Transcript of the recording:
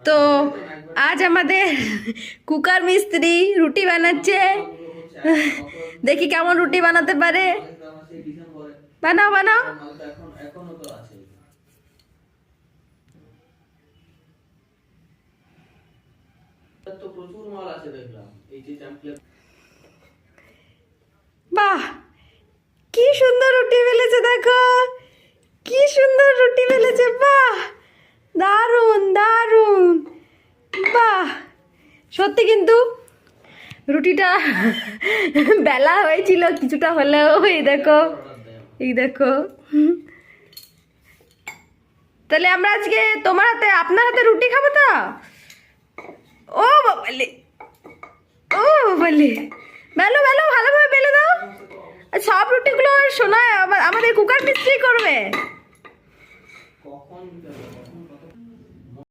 তো আজ আমাদের কুকার মিস্ত্রি রুটি বানাচ্ছে। দেখি কেমন রুটি বানাতে পারে। বানাও বানাও। বাহ, কি সুন্দর রুটি বেলেছে, দেখো কি সুন্দর রুটি বেলেছে। বাহ, দারুণ দারুণ। বাহ, সত্যি কিন্তু রুটিটা বেলা হয়েছিল কিছুটা হলেও। এই দেখো, এই দেখো। তাহলে আমরা আজকে তোমার হাতে, আপনার হাতে রুটি খাবো তো। ও বাবালে, ও বাবালে, বেলো বেলো, ভালোভাবে বেলে দাও। সব রুটিগুলো শোনা আমাদের কুকার মিস্ত্রি করবে।